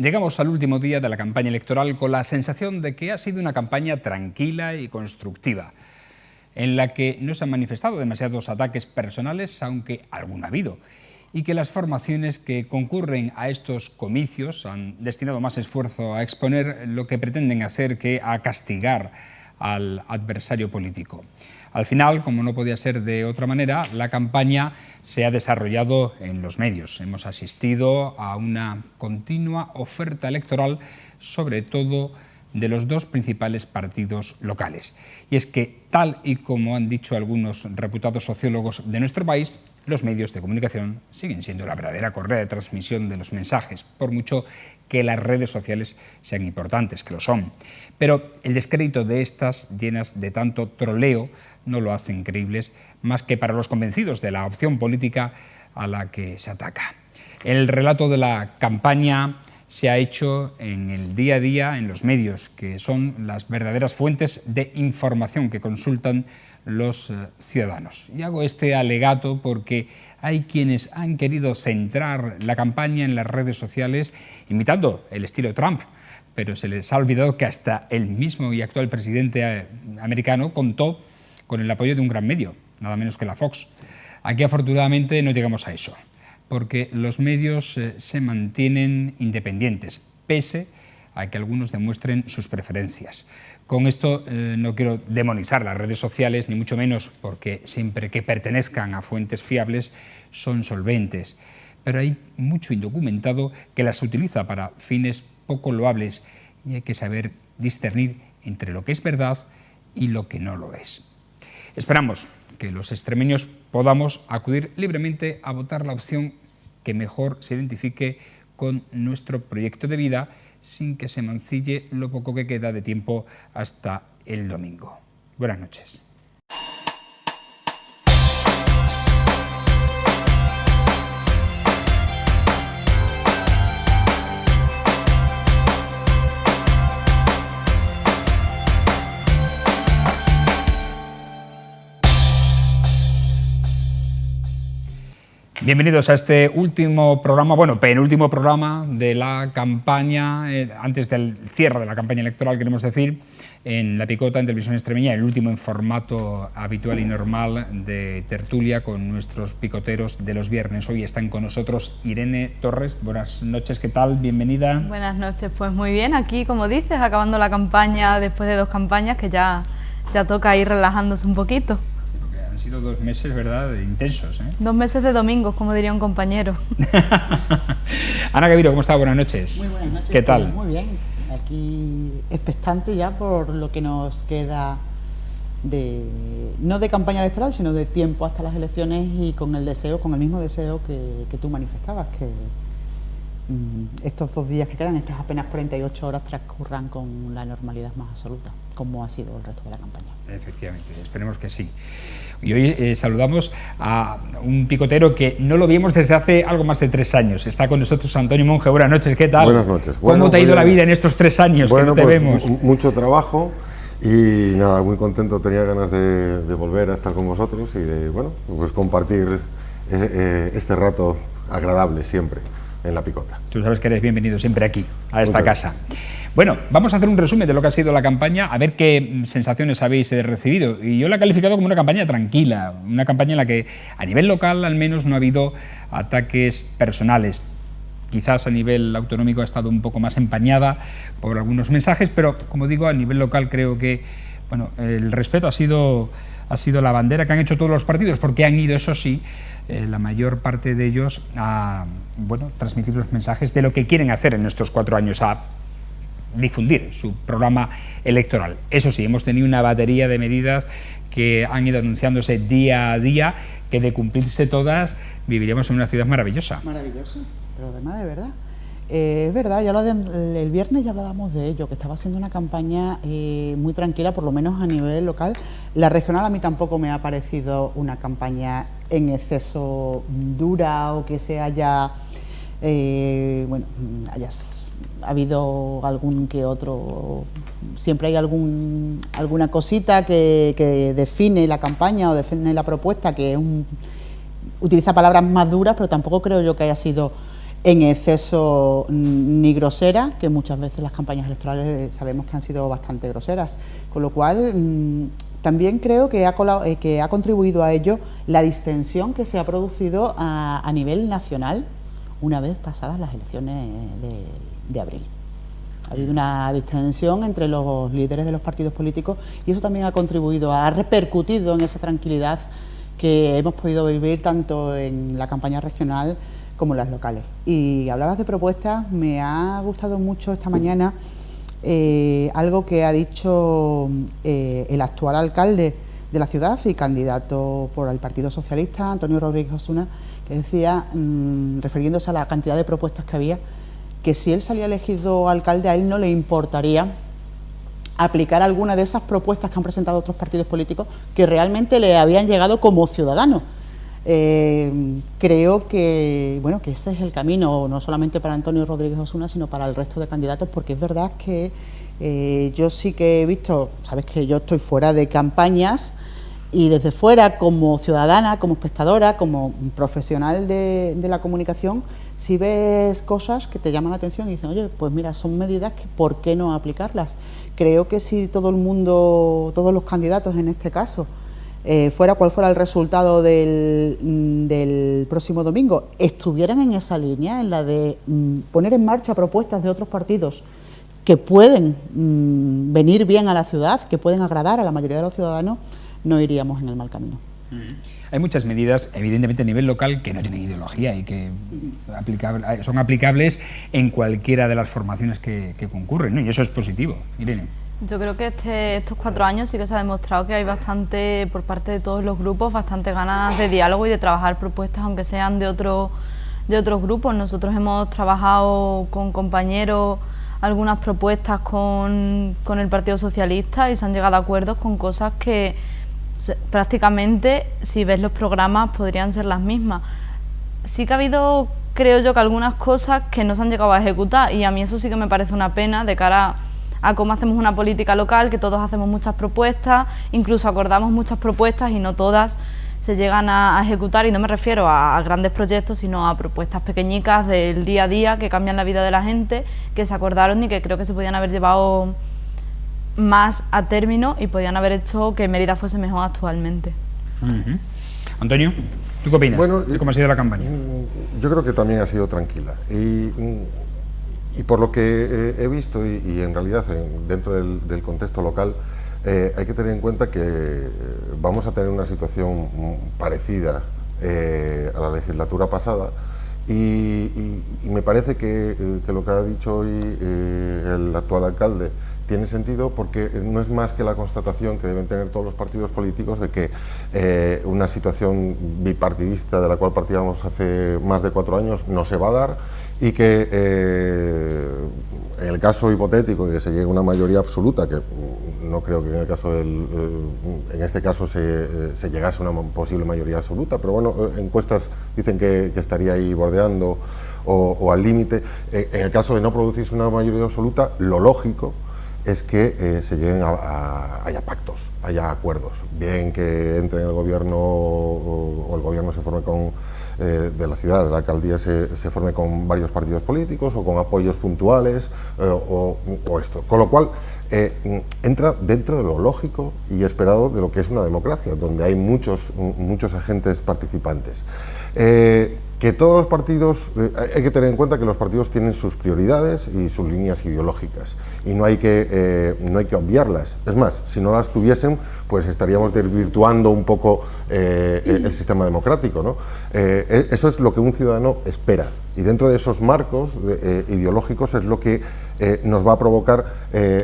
Llegamos al último día de la campaña electoral con la sensación de que ha sido una campaña tranquila y constructiva, en la que no se han manifestado demasiados ataques personales, aunque alguno ha habido, y que las formaciones que concurren a estos comicios han destinado más esfuerzo a exponer lo que pretenden hacer que a castigar al adversario político. Al final, como no podía ser de otra manera, la campaña se ha desarrollado en los medios. Hemos asistido a una continua oferta electoral, sobre todo de los dos principales partidos locales. Y es que, tal y como han dicho algunos reputados sociólogos de nuestro país, los medios de comunicación siguen siendo la verdadera correa de transmisión de los mensajes, por mucho que las redes sociales sean importantes, que lo son. Pero el descrédito de estas, llenas de tanto troleo, no lo hacen creíbles más que para los convencidos de la opción política a la que se ataca. El relato de la campaña se ha hecho en el día a día en los medios, que son las verdaderas fuentes de información que consultan los ciudadanos. Y hago este alegato porque hay quienes han querido centrar la campaña en las redes sociales imitando el estilo Trump, pero se les ha olvidado que hasta el mismo y actual presidente americano contó con el apoyo de un gran medio, nada menos que la Fox. Aquí afortunadamente no llegamos a eso, porque los medios se mantienen independientes, pese a que algunos demuestren sus preferencias. Con esto no quiero demonizar las redes sociales, ni mucho menos, porque siempre que pertenezcan a fuentes fiables son solventes, pero hay mucho indocumentado que las utiliza para fines poco loables y hay que saber discernir entre lo que es verdad y lo que no lo es. Esperamos que los extremeños podamos acudir libremente a votar la opción que mejor se identifique con nuestro proyecto de vida, sin que se mancille lo poco que queda de tiempo hasta el domingo. Buenas noches. Bienvenidos a este último programa, bueno, penúltimo programa de la campaña, antes del cierre de la campaña electoral, queremos decir, en La Picota, en Televisión Extremeña, el último en formato habitual y normal de tertulia con nuestros picoteros de los viernes. Hoy están con nosotros Irene Torres. Buenas noches, ¿qué tal? Bienvenida. Buenas noches, pues muy bien, aquí como dices, acabando la campaña después de 2 campañas que ya toca ir relajándose un poquito. Han sido 2 meses, ¿verdad?, intensos, ¿eh? 2 meses de domingos, como diría un compañero. Ana Gaviro, ¿cómo está? Buenas noches. Muy buenas noches. ¿Qué tal? Muy bien, aquí expectante ya por lo que nos queda no de campaña electoral, sino de tiempo hasta las elecciones, y con el mismo deseo que tú manifestabas, que estos 2 días que quedan, estas apenas 48 horas, transcurran con la normalidad más absoluta, como ha sido el resto de la campaña. Efectivamente, esperemos que sí. Y hoy saludamos a un picotero que no lo vimos desde hace algo más de 3 años. Está con nosotros Antonio Monge. Buenas noches, ¿qué tal? Buenas noches. ¿Cómo te ha ido la vida en estos 3 años que no te vemos? Mucho trabajo y nada, muy contento, tenía ganas de volver a estar con vosotros y de, bueno, pues compartir este rato agradable siempre en La Picota. Tú sabes que eres bienvenido siempre aquí, a esta casa. Bueno, vamos a hacer un resumen de lo que ha sido la campaña, a ver qué sensaciones habéis recibido. Y yo la he calificado como una campaña tranquila, una campaña en la que a nivel local al menos no ha habido ataques personales. Quizás a nivel autonómico ha estado un poco más empañada por algunos mensajes, pero como digo, a nivel local creo que bueno, el respeto ha sido la bandera que han hecho todos los partidos, porque han ido, eso sí, la mayor parte de ellos a transmitir los mensajes de lo que quieren hacer en estos 4 años, a difundir su programa electoral. Eso sí, hemos tenido una batería de medidas que han ido anunciándose día a día, que de cumplirse todas viviríamos en una ciudad maravillosa. Maravillosa, pero además de verdad. Es verdad, el viernes ya hablábamos de ello, que estaba siendo una campaña muy tranquila, por lo menos a nivel local. La regional a mí tampoco me ha parecido una campaña en exceso dura, o que se haya ha habido algún que otro, siempre hay alguna cosita que define la campaña o define la propuesta, que utiliza palabras más duras, pero tampoco creo yo que haya sido en exceso ni grosera, que muchas veces las campañas electorales sabemos que han sido bastante groseras, con lo cual también creo que ha contribuido a ello la distensión que se ha producido a nivel nacional una vez pasadas las elecciones de abril. Ha habido una distensión entre los líderes de los partidos políticos y eso también ha repercutido en esa tranquilidad que hemos podido vivir tanto en la campaña regional como en las locales. Y hablabas de propuestas, me ha gustado mucho esta mañana algo que ha dicho el actual alcalde de la ciudad y candidato por el Partido Socialista, Antonio Rodríguez Osuna, que decía, refiriéndose a la cantidad de propuestas que había, que si él salía elegido alcalde a él no le importaría aplicar alguna de esas propuestas que han presentado otros partidos políticos que realmente le habían llegado como ciudadano. Creo que ese es el camino, no solamente para Antonio Rodríguez Osuna, sino para el resto de candidatos, porque es verdad que yo sí que he visto, sabes que yo estoy fuera de campañas y desde fuera, como ciudadana, como espectadora, como profesional de la comunicación, si ves cosas que te llaman la atención y dicen, oye, pues mira, son medidas que ¿por qué no aplicarlas? Creo que si todo el mundo, todos los candidatos en este caso, fuera cual fuera el resultado del próximo domingo, estuvieran en esa línea, en la de poner en marcha propuestas de otros partidos que pueden venir bien a la ciudad, que pueden agradar a la mayoría de los ciudadanos, no iríamos en el mal camino. Hay muchas medidas, evidentemente a nivel local, que no tienen ideología y que son aplicables en cualquiera de las formaciones que concurren, ¿no? Y eso es positivo. Irene. Yo creo que estos 4 años sí que se ha demostrado que hay bastante, por parte de todos los grupos, bastante ganas de diálogo y de trabajar propuestas, aunque sean de otros grupos. Nosotros hemos trabajado con compañeros algunas propuestas con el Partido Socialista y se han llegado a acuerdos con cosas que prácticamente, si ves los programas, podrían ser las mismas. Sí que ha habido, creo yo, que algunas cosas que no se han llegado a ejecutar y a mí eso sí que me parece una pena de cara a cómo hacemos una política local, que todos hacemos muchas propuestas, incluso acordamos muchas propuestas y no todas se llegan a ejecutar, y no me refiero a grandes proyectos, sino a propuestas pequeñicas del día a día que cambian la vida de la gente, que se acordaron y que creo que se podían haber llevado más a término y podían haber hecho que Mérida fuese mejor actualmente. Antonio, ¿tú qué opinas de cómo ha sido la campaña? Yo creo que también ha sido tranquila y por lo que he visto y en realidad dentro del contexto local, hay que tener en cuenta que vamos a tener una situación parecida a la legislatura pasada y me parece que lo que ha dicho hoy el actual alcalde tiene sentido, porque no es más que la constatación que deben tener todos los partidos políticos de que una situación bipartidista de la cual partíamos hace más de 4 años no se va a dar, y que en el caso hipotético de que se llegue a una mayoría absoluta, que no creo que en este caso se llegase a una posible mayoría absoluta, pero bueno, encuestas dicen que estaría ahí bordeando o al límite. En el caso de no producirse una mayoría absoluta, lo lógico es que se lleguen haya pactos, haya acuerdos, bien que entre en el gobierno o el gobierno se forme de la ciudad, de la alcaldía se forme con varios partidos políticos o con apoyos puntuales o esto, con lo cual entra dentro de lo lógico y esperado de lo que es una democracia, donde hay muchos agentes participantes. Que todos los partidos, hay que tener en cuenta que los partidos tienen sus prioridades y sus líneas ideológicas y no hay que obviarlas. Es más, si no las tuviesen, pues estaríamos desvirtuando un poco el sistema democrático, ¿no? Eso es lo que un ciudadano espera, y dentro de esos marcos ideológicos es lo que nos va a provocar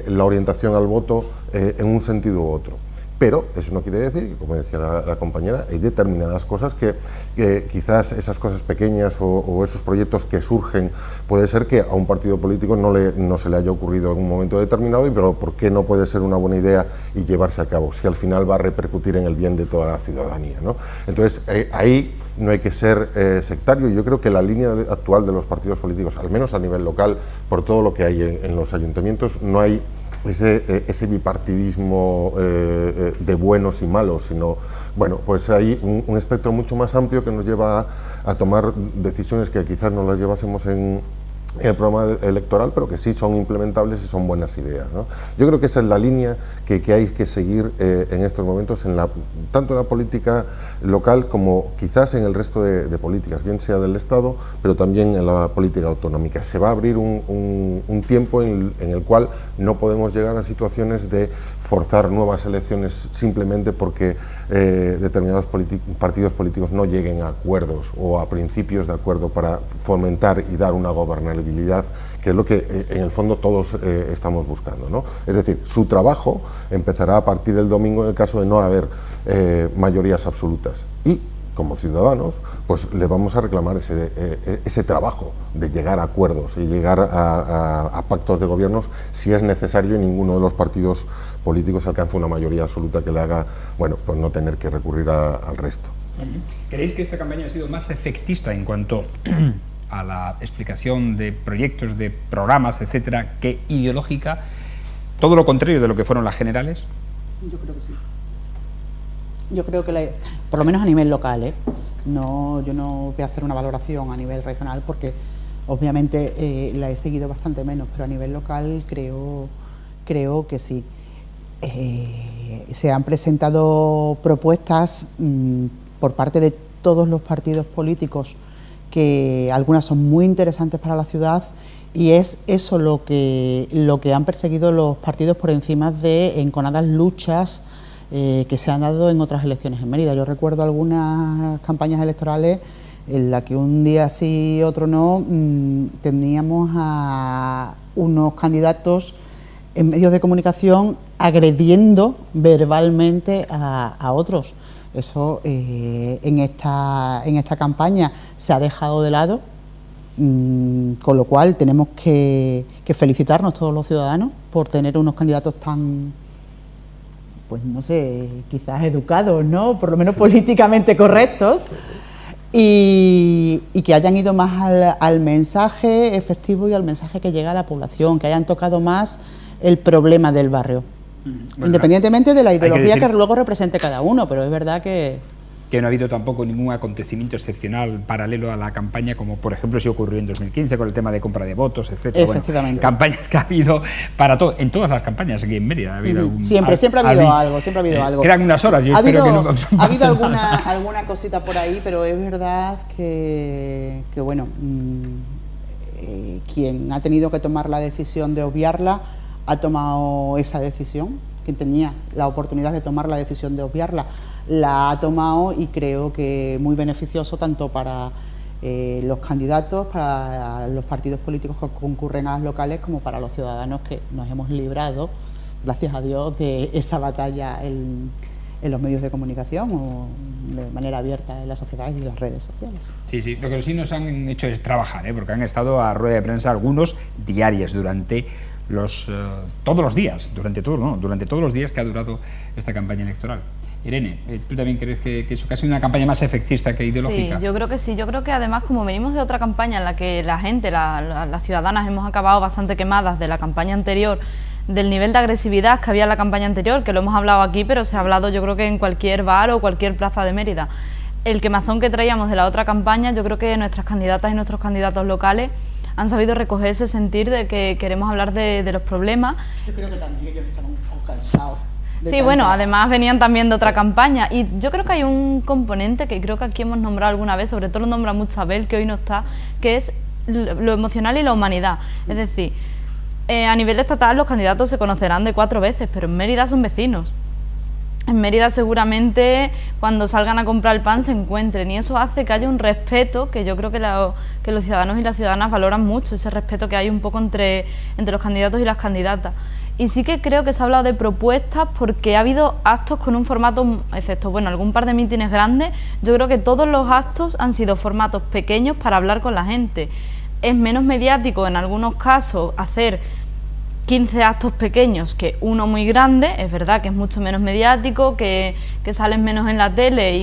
la orientación al voto en un sentido u otro. Pero eso no quiere decir que, como decía la compañera, hay determinadas cosas que quizás esas cosas pequeñas o esos proyectos que surgen, puede ser que a un partido político no se le haya ocurrido en un momento determinado, pero ¿por qué no puede ser una buena idea y llevarse a cabo? Si al final va a repercutir en el bien de toda la ciudadanía, ¿no? Entonces, ahí no hay que ser sectario. Yo creo que la línea actual de los partidos políticos, al menos a nivel local, por todo lo que hay en los ayuntamientos, no hay ese bipartidismo de buenos y malos, sino, bueno, pues hay un espectro mucho más amplio que nos lleva a tomar decisiones que quizás no las llevásemos en el programa electoral, pero que sí son implementables y son buenas ideas, ¿no? Yo creo que esa es la línea que hay que seguir en estos momentos, tanto en la política local como quizás en el resto de políticas, bien sea del Estado, pero también en la política autonómica. Se va a abrir un tiempo en el cual no podemos llegar a situaciones de forzar nuevas elecciones simplemente porque determinados partidos políticos no lleguen a acuerdos o a principios de acuerdo para fomentar y dar una gobernabilidad, que es lo que en el fondo todos estamos buscando, ¿no? Es decir, su trabajo empezará a partir del domingo en el caso de no haber mayorías absolutas, y como ciudadanos pues le vamos a reclamar ese trabajo de llegar a acuerdos y llegar a pactos de gobiernos si es necesario y ninguno de los partidos políticos alcanza una mayoría absoluta que le haga, bueno, pues no tener que recurrir al resto. ¿Creéis que esta campaña ha sido más efectista en cuanto a la explicación de proyectos, de programas, etcétera, que ideológica? ¿Todo lo contrario de lo que fueron las generales? Yo creo que sí. Yo creo que, por lo menos a nivel local, no, yo no voy a hacer una valoración a nivel regional porque obviamente la he seguido bastante menos, pero a nivel local creo que sí. Se han presentado propuestas por parte de todos los partidos políticos, que algunas son muy interesantes para la ciudad, y es eso lo que han perseguido los partidos por encima de enconadas luchas que se han dado en otras elecciones en Mérida. Yo recuerdo algunas campañas electorales en las que un día sí, otro no, teníamos a unos candidatos en medios de comunicación agrediendo verbalmente a otros. Eso en esta campaña se ha dejado de lado, con lo cual tenemos que felicitarnos todos los ciudadanos por tener unos candidatos tan, pues no sé, quizás educados, ¿no? Por lo menos políticamente correctos, y que hayan ido más al mensaje efectivo y al mensaje que llega a la población, que hayan tocado más el problema del barrio. Bueno, independientemente de la ideología que luego represente cada uno, pero es verdad que no ha habido tampoco ningún acontecimiento excepcional paralelo a la campaña, como por ejemplo si ocurrió en 2015 con el tema de compra de votos, etcétera. Efectivamente. Bueno, campañas que ha habido para todo, en todas las campañas aquí en Mérida. Ha habido siempre ha habido algo, Quedan unas horas, yo espero que no ha habido alguna cosita por ahí, pero es verdad que bueno, quien ha tenido que tomar la decisión de obviarla ha tomado esa decisión. Quien tenía la oportunidad de tomar la decisión de obviarla la ha tomado, y creo que muy beneficioso tanto para los candidatos, para los partidos políticos que concurren a las locales, como para los ciudadanos, que nos hemos librado, gracias a Dios, de esa batalla en los medios de comunicación o de manera abierta en la sociedad y en las redes sociales. Sí, sí, lo que sí nos han hecho es trabajar, porque han estado a rueda de prensa algunos diarias durante todos los días, durante todos los días que ha durado esta campaña electoral. Irene, ¿tú también crees que eso ha sido una campaña más efectista que ideológica? Sí, yo creo que sí. Yo creo que además, como venimos de otra campaña en la que la gente, las ciudadanas, hemos acabado bastante quemadas de la campaña anterior, del nivel de agresividad que había en la campaña anterior, que lo hemos hablado aquí, pero se ha hablado yo creo que en cualquier bar o cualquier plaza de Mérida. El quemazón que traíamos de la otra campaña, yo creo que nuestras candidatas y nuestros candidatos locales han sabido recoger ese sentir de que queremos hablar de los problemas. Yo creo que también ellos están un poco cansados. Sí, bueno, además venían también de otra campaña, y yo creo que hay un componente que creo que aquí hemos nombrado alguna vez, sobre todo lo nombra mucho Abel, que hoy no está, que es lo emocional y la humanidad. Es decir, a nivel estatal los candidatos se conocerán de 4 veces, pero en Mérida son vecinos. En Mérida seguramente cuando salgan a comprar el pan se encuentren, y eso hace que haya un respeto que yo creo que los ciudadanos y las ciudadanas valoran mucho, ese respeto que hay un poco entre los candidatos y las candidatas. Y sí que creo que se ha hablado de propuestas porque ha habido actos con un formato, excepto bueno, algún par de mítines grandes, yo creo que todos los actos han sido formatos pequeños para hablar con la gente. Es menos mediático en algunos casos hacer 15 actos pequeños que uno muy grande, es verdad que es mucho menos mediático, que salen menos en la tele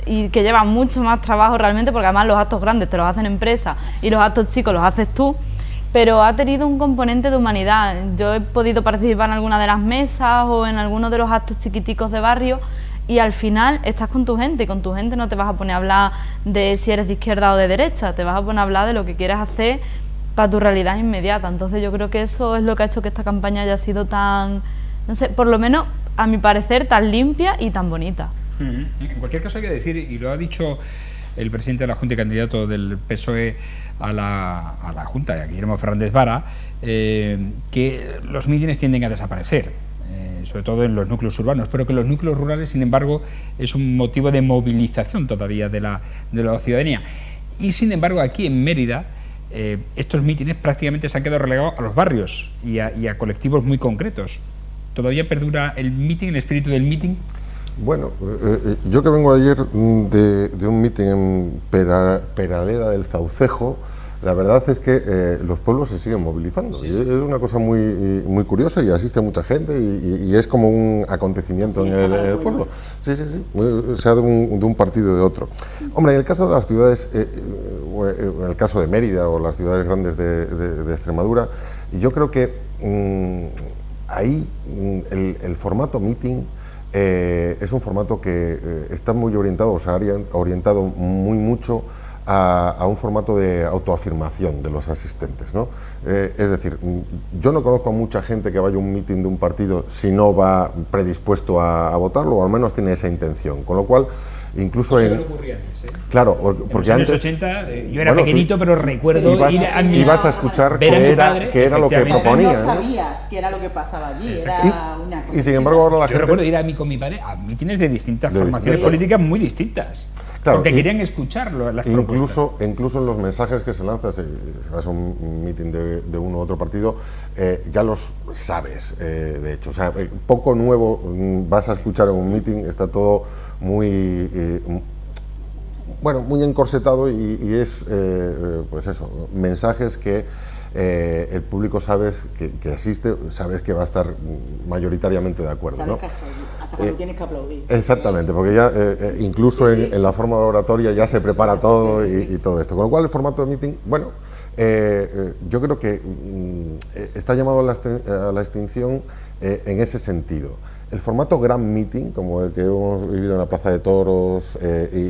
y que llevan mucho más trabajo realmente, porque además los actos grandes te los hacen empresas y los actos chicos los haces tú. pero ha tenido un componente de humanidad. Yo he podido participar en alguna de las mesas o en algunos de los actos chiquiticos de barrio, y al final estás con tu gente, y con tu gente no te vas a poner a hablar de si eres de izquierda o de derecha, te vas a poner a hablar de lo que quieres hacer para tu realidad inmediata. Entonces yo creo que eso es lo que ha hecho que esta campaña haya sido tan, no sé, por lo menos a mi parecer, tan limpia y tan bonita. En cualquier caso hay que decir, y lo ha dicho el presidente de la Junta y candidato del PSOE a la Junta, Guillermo Fernández Vara, que los mítines tienden a desaparecer, sobre todo en los núcleos urbanos, pero que los núcleos rurales, sin embargo, es un motivo de movilización todavía de la ciudadanía. Y sin embargo, aquí en Mérida, estos mítines prácticamente se han quedado relegados a los barrios y a colectivos muy concretos. ¿Todavía perdura el mítin, el espíritu del mítin? Bueno, yo que vengo ayer de un mítin en Peraleda del Saucejo, la verdad es que los pueblos se siguen movilizando. Sí, sí. Es una cosa muy curiosa y asiste mucha gente y es como un acontecimiento en el pueblo. Sí, sí, sí, sea de un partido o de otro. Hombre, en el caso de las ciudades, en el caso de Mérida o las ciudades grandes de Extremadura, yo creo que ahí el formato meeting es un formato que está muy orientado, o se ha orientado mucho a un formato de autoafirmación de los asistentes, ¿no? Es decir, yo no conozco a mucha gente que vaya a un meeting de un partido si no va predispuesto a votarlo, o al menos tiene esa intención, con lo cual incluso eso no ocurría antes, ¿eh? Claro, porque en los antes 80 yo era pequeñito, pero recuerdo ibas a escuchar qué era lo que proponían. No sabías qué era lo que pasaba allí, era una cosa. Y sin embargo ahora la gente... Yo recuerdo ir con mi padre a mítines de distintas formaciones políticas muy distintas. Claro, porque querían escucharlo, las propuestas. Incluso en los mensajes que se lanzan, si vas a un mitin de uno u otro partido, ya los sabes, de hecho. O sea, poco nuevo vas a escuchar en un mitin, está todo muy encorsetado y es, pues eso, mensajes que el público sabe que asiste, sabes que va a estar mayoritariamente de acuerdo, ¿no? Hasta cuando tienes que aplaudir. Exactamente, porque ya incluso en la forma de oratoria ya se prepara todo y todo esto. Con lo cual el formato de meeting, bueno, yo creo que está llamado a la extinción en ese sentido. El formato gran meeting, como el que hemos vivido en la Plaza de Toros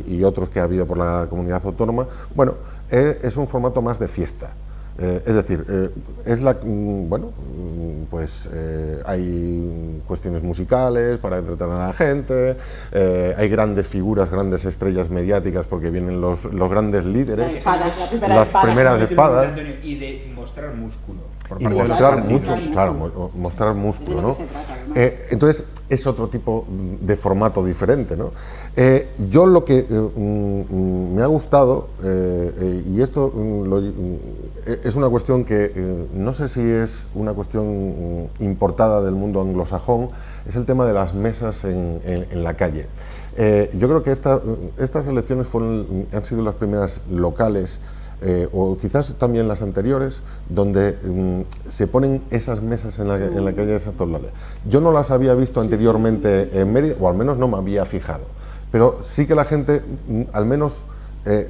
y otros que ha habido por la comunidad autónoma, bueno, es un formato más de fiesta. Es decir, hay cuestiones musicales para entretener a la gente, hay grandes figuras, grandes estrellas mediáticas porque vienen los grandes líderes, las primeras espadas. Y de mostrar músculo. Y mostrar músculo, ¿no? Entonces es otro tipo de formato diferente, ¿no? Yo lo que me ha gustado, y esto es una cuestión que no sé si es una cuestión importada del mundo anglosajón, es el tema de las mesas en la calle. Yo creo que estas elecciones han sido las primeras locales, o quizás también las anteriores, donde se ponen esas mesas en la calle de Santolale. Yo no las había visto anteriormente en Mérida, o al menos no me había fijado, pero sí que la gente al menos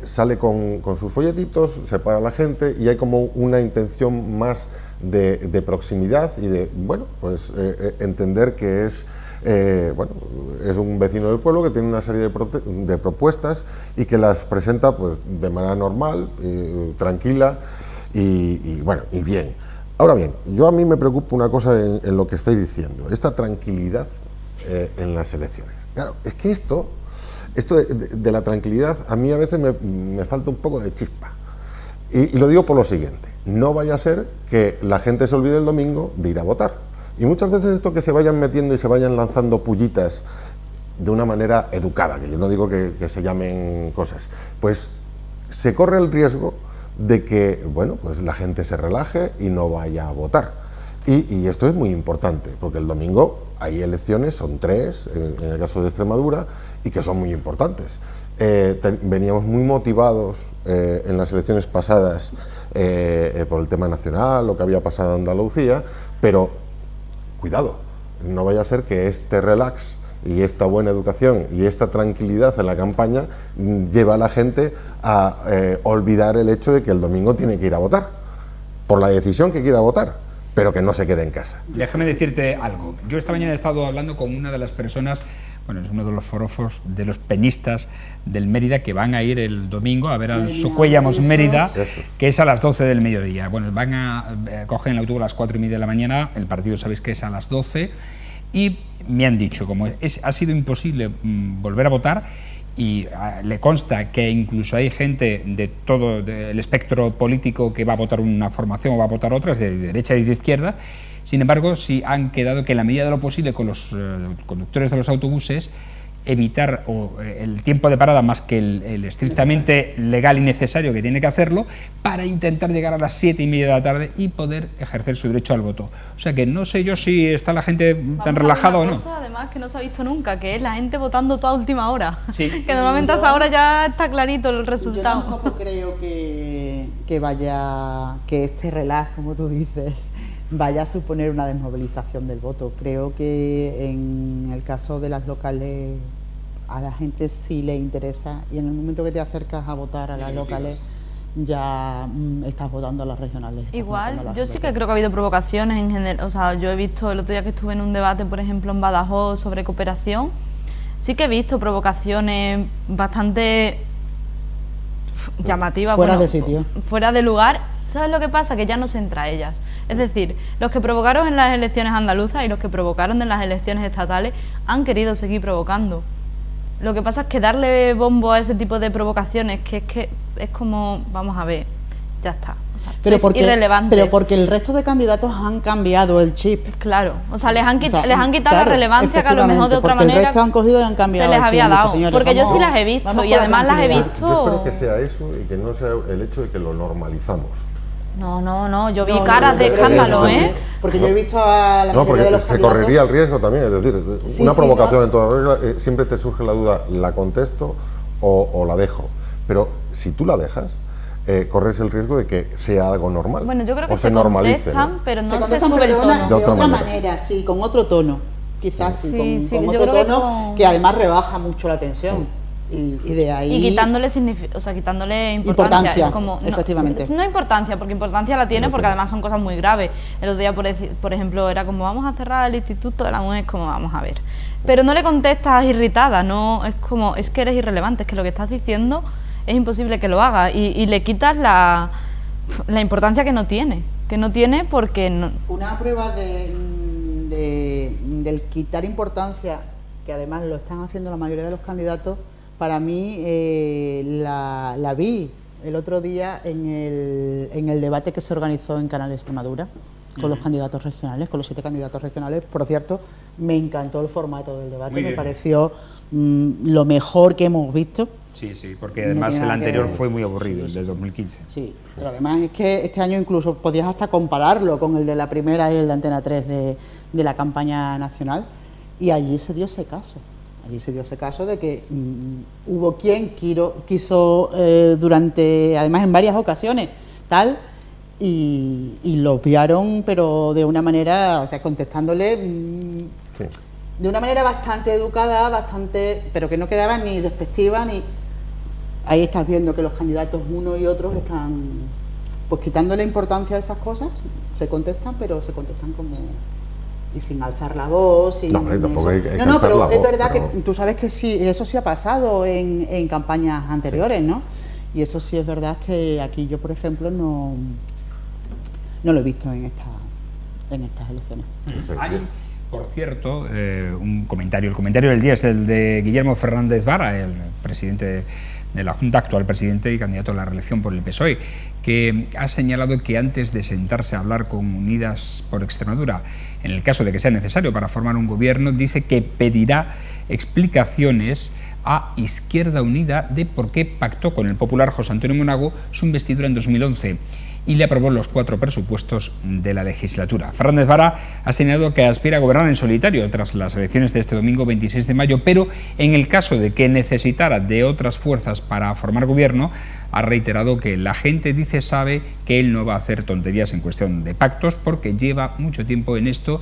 sale con sus folletitos, se para la gente y hay como una intención más de proximidad y de, bueno, pues entender que es un vecino del pueblo que tiene una serie de propuestas y que las presenta pues de manera normal, tranquila y bien. Ahora bien, a mí me preocupa una cosa en lo que estáis diciendo, esta tranquilidad en las elecciones. Claro, es que esto de la tranquilidad a mí a veces me falta un poco de chispa. Y lo digo por lo siguiente, no vaya a ser que la gente se olvide el domingo de ir a votar. Y muchas veces esto que se vayan metiendo y se vayan lanzando pullitas de una manera educada, que yo no digo que se llamen cosas, pues se corre el riesgo de que, bueno, pues la gente se relaje y no vaya a votar. Y esto es muy importante, porque el domingo hay elecciones, son 3, en el caso de Extremadura, y que son muy importantes. Veníamos muy motivados en las elecciones pasadas por el tema nacional, lo que había pasado en Andalucía, pero cuidado, no vaya a ser que este relax y esta buena educación y esta tranquilidad en la campaña lleve a la gente a olvidar el hecho de que el domingo tiene que ir a votar. por la decisión que quiera votar, pero que no se quede en casa. Déjame decirte algo. Yo esta mañana he estado hablando con una de las personas, bueno, es uno de los forofos de los peñistas del Mérida que van a ir el domingo a ver al Socuéllamos Mérida, que es a las 12 del mediodía. Bueno, van a coger el autobús a las 4:30 de la mañana, el partido sabéis que es a las 12, y me han dicho, como ha sido imposible volver a votar, y le consta que incluso hay gente de todo el espectro político que va a votar una formación o va a votar otras, de derecha y de izquierda. Sin embargo, sí han quedado que en la medida de lo posible con los conductores de los autobuses evitar el tiempo de parada más que el estrictamente legal y necesario que tiene que hacerlo, para intentar llegar a las 7:30 de la tarde y poder ejercer su derecho al voto. O sea que no sé yo si está la gente tan relajada o no. Cosa, además, que no se ha visto nunca, que es la gente votando toda última hora. Sí. Que normalmente a esa hora ya está clarito el resultado. Yo tampoco creo que este relax, como tú dices, vaya a suponer una desmovilización del voto. Creo que en el caso de las locales a la gente sí le interesa, y en el momento que te acercas a votar a las locales ya estás votando a las regionales. Igual, yo sí que creo que ha habido provocaciones en general. O sea, yo he visto el otro día que estuve en un debate, por ejemplo, en Badajoz sobre cooperación, sí que he visto provocaciones bastante llamativas. Fuera de sitio. Fuera de lugar. ¿Sabes lo que pasa? Que ya no se entra a ellas. Es decir, los que provocaron en las elecciones andaluzas y los que provocaron en las elecciones estatales han querido seguir provocando. Lo que pasa es que darle bombo a ese tipo de provocaciones, que es como, vamos a ver, ya está. O sea, pero porque el resto de candidatos han cambiado el chip. Claro, o sea, les han quitado la relevancia que a lo mejor de otra manera el resto han cogido y han cambiado se les había dado. Señores, porque yo sí las he visto y además las he visto. Yo espero que sea eso y que no sea el hecho de que lo normalizamos. No, yo vi caras de escándalo, Porque yo he visto a la porque de los se correría el riesgo también, es decir, una provocación en toda regla, siempre te surge la duda, ¿la contesto o la dejo? Pero si tú la dejas, corres el riesgo de que sea algo normal. Bueno, yo creo que se normalice, contestan, pero no se sube el tono. De otra manera, sí, con otro tono, quizás sí, con otro tono que además rebaja mucho la tensión. Y de ahí... Y quitándole importancia. Es como, efectivamente. No importancia, porque importancia la tiene, porque además son cosas muy graves. El otro día, por ejemplo, era como, vamos a cerrar el Instituto de la Mujer, como, vamos a ver. Pero no le contestas irritada, no, es como, es que eres irrelevante, es que lo que estás diciendo es imposible que lo hagas. Y le quitas la importancia que no tiene porque... No... Una prueba del quitar importancia, que además lo están haciendo la mayoría de los candidatos, para mí la vi el otro día en el debate que se organizó en Canal Extremadura con los candidatos regionales, con los 7 candidatos regionales. Por cierto, me encantó el formato del debate, me pareció lo mejor que hemos visto. Sí, porque además el anterior fue muy aburrido, el del 2015. Sí, pero además es que este año incluso podías hasta compararlo con el de la primera y el de Antena 3 de la campaña nacional, y allí se dio ese caso. Allí se dio ese caso de que hubo quien quiso durante, además en varias ocasiones, y lo obviaron, pero de una manera, o sea, contestándole de una manera bastante educada, pero que no quedaba ni despectiva, ni... Ahí estás viendo que los candidatos uno y otros están pues quitándole importancia a esas cosas, se contestan, pero se contestan como... y sin alzar la voz. Tampoco hay que pero es verdad que tú sabes que sí, eso sí ha pasado en campañas anteriores, ¿no? Y eso sí es verdad que aquí yo, por ejemplo, no lo he visto en estas elecciones. Hay, por cierto, un comentario. El comentario del día es el de Guillermo Fernández Vara, el presidente de la Junta, actual presidente y candidato a la reelección por el PSOE, que ha señalado que antes de sentarse a hablar con Unidas por Extremadura, en el caso de que sea necesario para formar un gobierno, dice que pedirá explicaciones a Izquierda Unida de por qué pactó con el popular José Antonio Monago su investidura en 2011 y le aprobó los 4 presupuestos de la legislatura. Fernández Vara ha señalado que aspira a gobernar en solitario tras las elecciones de este domingo 26 de mayo, pero en el caso de que necesitara de otras fuerzas para formar gobierno, ha reiterado que la gente sabe que él no va a hacer tonterías en cuestión de pactos porque lleva mucho tiempo en esto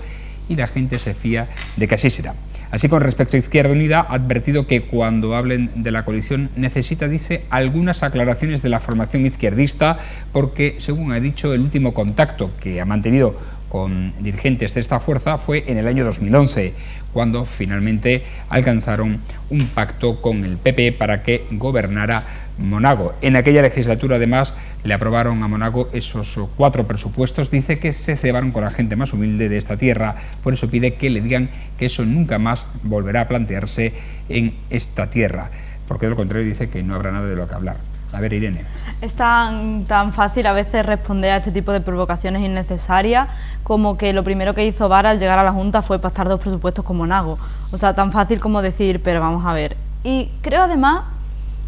y la gente se fía de que así será. Así, con respecto a Izquierda Unida, ha advertido que cuando hablen de la coalición necesita, dice, algunas aclaraciones de la formación izquierdista, porque, según ha dicho, el último contacto que ha mantenido con dirigentes de esta fuerza fue en el año 2011, cuando finalmente alcanzaron un pacto con el PP para que gobernara Monago. En aquella legislatura, además, le aprobaron a Monago esos 4 presupuestos. Dice que se cebaron con la gente más humilde de esta tierra, por eso pide que le digan que eso nunca más volverá a plantearse en esta tierra, porque de lo contrario dice que no habrá nada de lo que hablar. A ver, Irene. Es tan fácil a veces responder a este tipo de provocaciones innecesarias como que lo primero que hizo Vara al llegar a la Junta fue pactar 2 presupuestos con Monago. O sea, tan fácil como decir, pero vamos a ver. Y creo además,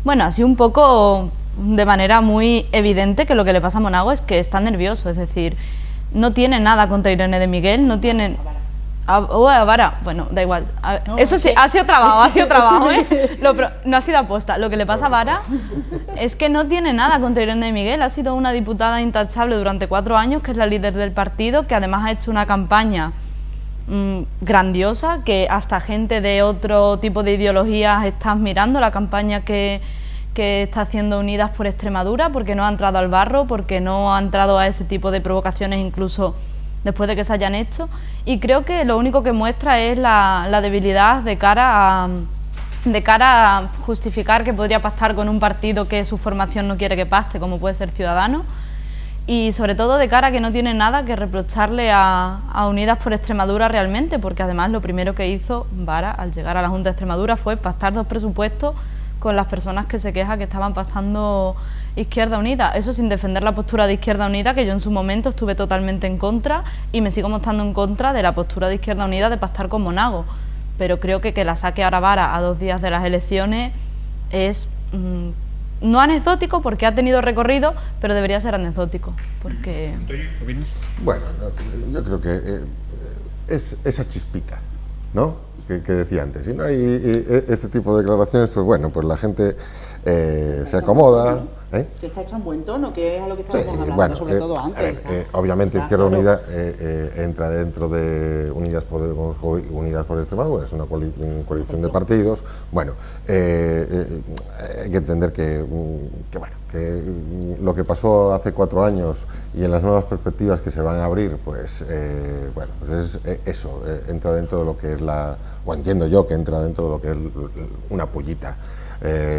bueno, así un poco de manera muy evidente, que lo que le pasa a Monago es que está nervioso, es decir, no tiene nada contra Irene de Miguel, no tienen... a Vara, bueno, da igual. No, eso sí, ha sido trabajo, ¿eh? No ha sido aposta. Lo que le pasa a Vara es que no tiene nada contra Irene de Miguel. Ha sido una diputada intachable durante 4 años, que es la líder del partido, que además ha hecho una campaña grandiosa, que hasta gente de otro tipo de ideologías está admirando la campaña que está haciendo Unidas por Extremadura, porque no ha entrado al barro, porque no ha entrado a ese tipo de provocaciones incluso después de que se hayan hecho, y creo que lo único que muestra es la debilidad de cara a justificar que podría pactar con un partido que su formación no quiere que pacte, como puede ser Ciudadanos, y sobre todo de cara a que no tiene nada que reprocharle a Unidas por Extremadura realmente, porque además lo primero que hizo Vara al llegar a la Junta de Extremadura fue pactar 2 presupuestos con las personas que se quejan que estaban pactando Izquierda Unida. Eso sin defender la postura de Izquierda Unida, que yo en su momento estuve totalmente en contra y me sigo mostrando en contra de la postura de Izquierda Unida de pactar con Monago. Pero creo que la saque ahora Vara a 2 días de las elecciones es no anecdótico, porque ha tenido recorrido, pero debería ser anecdótico. Porque... Bueno, yo creo que es esa chispita, ¿no?, que decía antes. Si no hay este tipo de declaraciones, pues bueno, pues la gente se acomoda. Que está hecho en buen tono, que es a lo que estábamos hablando, bueno, sobre todo antes. Obviamente Izquierda Unida entra dentro de Unidas Podemos o Unidas por Extremadura, es una coalición de partidos. Bueno, hay que entender que lo que pasó hace 4 años y en las nuevas perspectivas que se van a abrir, pues bueno, pues es eso, entra dentro de lo que es o entiendo yo que entra dentro de lo que es una pullita.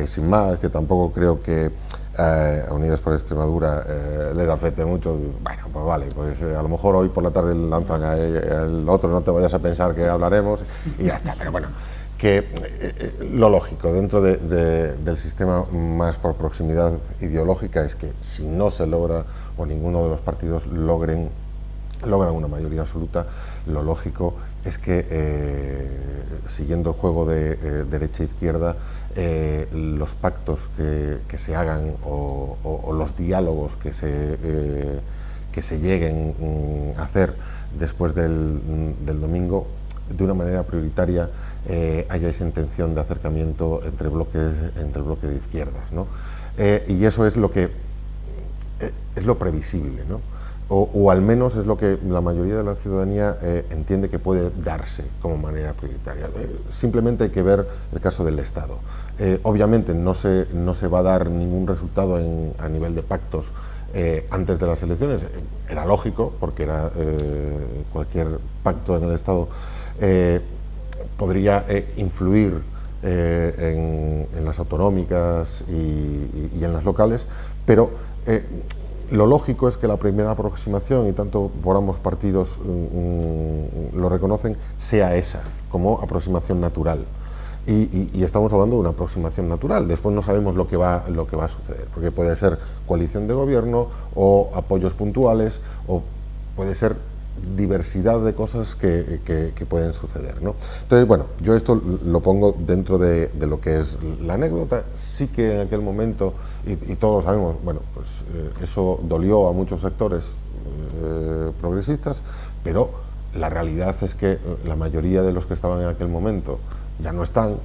Sin más, que tampoco creo que a Unidas por Extremadura les afecte mucho. Bueno, pues vale, pues a lo mejor hoy por la tarde lanzan al otro, no te vayas a pensar que hablaremos, y ya está. Pero bueno, que lo lógico dentro del sistema más por proximidad ideológica es que si no se logra, o ninguno de los partidos logran una mayoría absoluta, lo lógico es que siguiendo el juego de derecha-izquierda, los pactos que se hagan o los diálogos que se lleguen a hacer después del domingo, de una manera prioritaria haya esa intención de acercamiento entre el bloque de izquierdas, ¿no? Y eso es lo que es lo previsible, ¿no? O al menos es lo que la mayoría de la ciudadanía entiende que puede darse como manera prioritaria. Simplemente hay que ver el caso del Estado. Obviamente no se va a dar ningún resultado a nivel de pactos antes de las elecciones. Era lógico, porque cualquier pacto en el Estado podría influir en las autonómicas y en las locales, pero lo lógico es que la primera aproximación, y tanto por ambos partidos lo reconocen, sea esa, como aproximación natural. Y estamos hablando de una aproximación natural. Después no sabemos lo que va a suceder, porque puede ser coalición de gobierno o apoyos puntuales, o puede ser diversidad de cosas que pueden suceder, ¿no? Entonces, bueno, yo esto lo pongo dentro de lo que es la anécdota. Sí que en aquel momento, y todos sabemos, bueno, pues eso dolió a muchos sectores progresistas, pero la realidad es que la mayoría de los que estaban en aquel momento ya no están,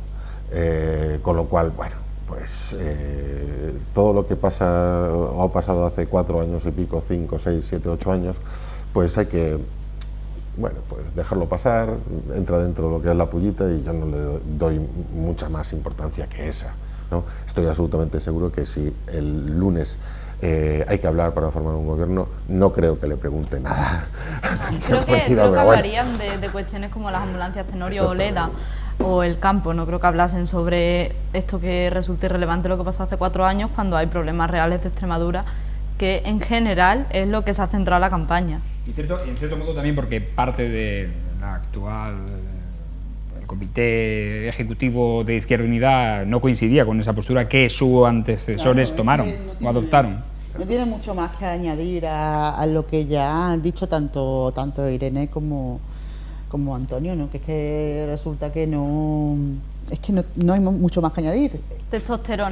con lo cual, bueno, pues todo lo que pasa o ha pasado hace 4 años y pico, 5, 6, 7, 8 años, pues hay que bueno, pues dejarlo pasar, entra dentro de lo que es la pullita y yo no le doy mucha más importancia que esa, ¿no? Estoy absolutamente seguro que si el lunes hay que hablar para formar un gobierno, no creo que le pregunte nada. Creo que hablarían de cuestiones como las ambulancias Tenorio o Leda o el campo. No creo que hablasen sobre esto que resulte irrelevante lo que pasó hace 4 años, cuando hay problemas reales de Extremadura, que en general es lo que se ha centrado la campaña. En cierto modo también porque parte de la actual el comité ejecutivo de Izquierda Unida no coincidía con esa postura que sus antecesores tomaron o adoptaron. No tiene mucho más que añadir a lo que ya han dicho tanto Irene como Antonio, ¿no? Que es que resulta que no hay mucho más que añadir. Testosterona.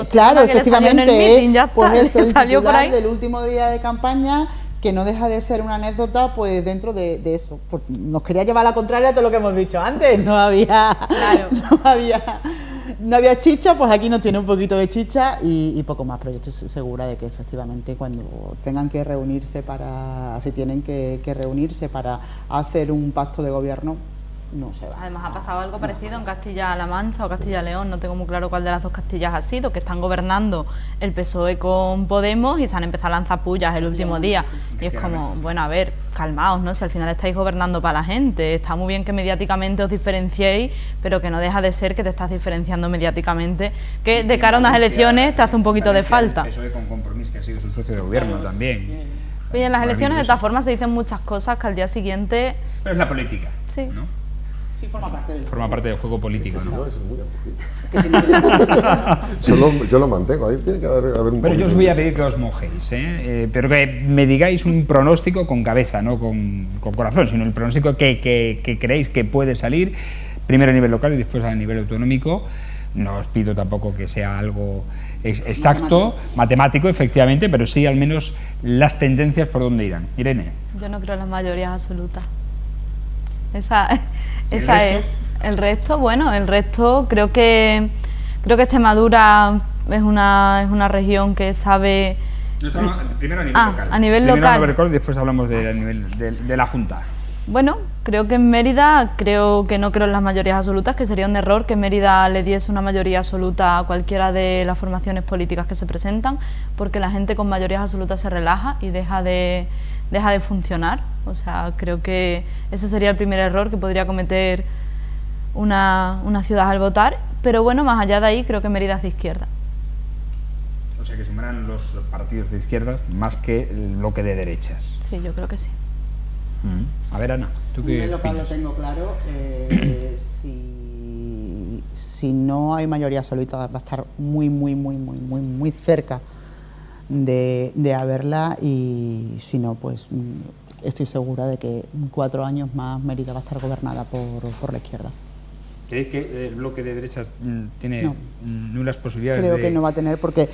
Claro, efectivamente, meeting, ya está, pues eso, el salió por ahí del último día de campaña, que no deja de ser una anécdota, pues dentro de eso. Pues nos quería llevar a la contraria a todo lo que hemos dicho antes. No había chicha, pues aquí nos tiene un poquito de chicha y poco más, pero yo estoy segura de que efectivamente cuando tengan que reunirse si tienen que reunirse para hacer un pacto de gobierno, no se va. Además ha pasado algo parecido en Castilla-La Mancha o Castilla-León, no tengo muy claro cuál de las dos Castillas ha sido, que están gobernando el PSOE con Podemos y se han empezado a lanzar pullas el último día. Y es como, bueno, a ver, calmaos, ¿no? Si al final estáis gobernando para la gente, está muy bien que mediáticamente os diferenciéis, pero que no deja de ser que te estás diferenciando mediáticamente, que de cara a unas elecciones te hace un poquito de falta. El PSOE con Compromís, que ha sido su socio de gobierno también. Oye, en las elecciones de todas formas se dicen muchas cosas que al día siguiente... Pero es la política, sí, ¿no? Sí, forma parte del juego político, ¿no? Es muy yo lo mantengo, ahí tiene que haber un... Pero yo os voy a pedir que os mojéis, pero que me digáis un pronóstico con cabeza, no con corazón, sino el pronóstico que creéis que puede salir, primero a nivel local y después a nivel autonómico. No os pido tampoco que sea algo exacto, matemático, efectivamente, pero sí al menos las tendencias por dónde irán. Irene. Yo no creo en las mayorías absolutas. Esa es. El resto, bueno, creo que Extremadura es una región que sabe... Primero a nivel local. A nivel primero local. A nivel local y después hablamos a nivel de la Junta. Bueno, creo que en Mérida, no creo en las mayorías absolutas, que sería un error que Mérida le diese una mayoría absoluta a cualquiera de las formaciones políticas que se presentan, porque la gente con mayorías absolutas se relaja y deja de funcionar. O sea, creo que ese sería el primer error que podría cometer una ciudad al votar, pero bueno, más allá de ahí, creo que Mérida es de izquierda. O sea, que sumarán los partidos de izquierdas más que el bloque de derechas. Sí, yo creo que sí. A ver, Ana, ¿tú qué opinas? Local lo tengo claro. Si no hay mayoría absoluta, va a estar muy cerca de haberla, y si no, pues estoy segura de que en 4 años más Mérida va a estar gobernada por la izquierda. ¿Creéis que el bloque de derechas tiene nulas posibilidades? Creo que no va a tener, porque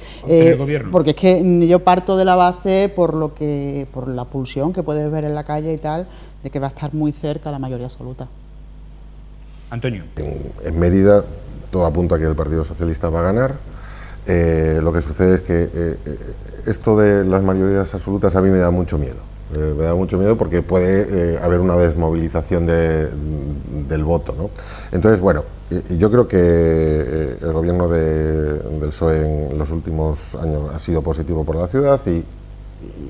gobierno. Es que yo parto de la base por la pulsión que puedes ver en la calle y tal, de que va a estar muy cerca la mayoría absoluta. Antonio. En Mérida todo apunta a que el Partido Socialista va a ganar. Lo que sucede es que esto de las mayorías absolutas a mí me da mucho miedo. Me da mucho miedo porque puede haber una desmovilización del voto, ¿no? Entonces, bueno, yo creo que el gobierno del PSOE en los últimos años ha sido positivo por la ciudad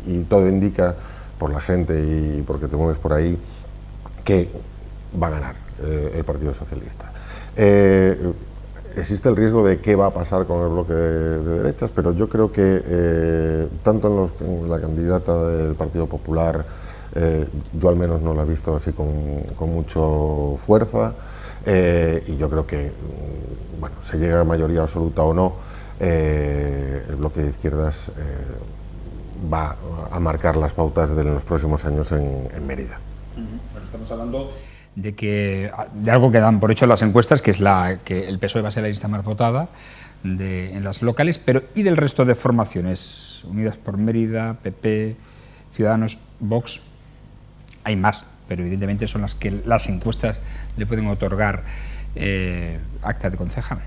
y todo indica, por la gente y porque te mueves por ahí, que va a ganar el Partido Socialista. Existe el riesgo de qué va a pasar con el bloque de derechas, pero yo creo que tanto en la candidata del Partido Popular, yo al menos no la he visto así con mucho fuerza, y yo creo que, bueno, se llega a mayoría absoluta o no, el bloque de izquierdas va a marcar las pautas de los próximos años en Mérida. Bueno, estamos hablando de algo que dan por hecho las encuestas, que es que el PSOE va a ser la lista más votada en las locales, pero ¿y del resto de formaciones? Unidas por Mérida, PP, Ciudadanos, Vox. Hay más, pero evidentemente son las que las encuestas le pueden otorgar acta de concejal.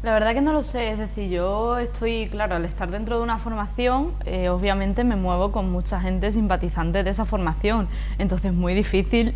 La verdad que no lo sé, es decir, yo estoy, claro, al estar dentro de una formación, obviamente me muevo con mucha gente simpatizante de esa formación, entonces es muy difícil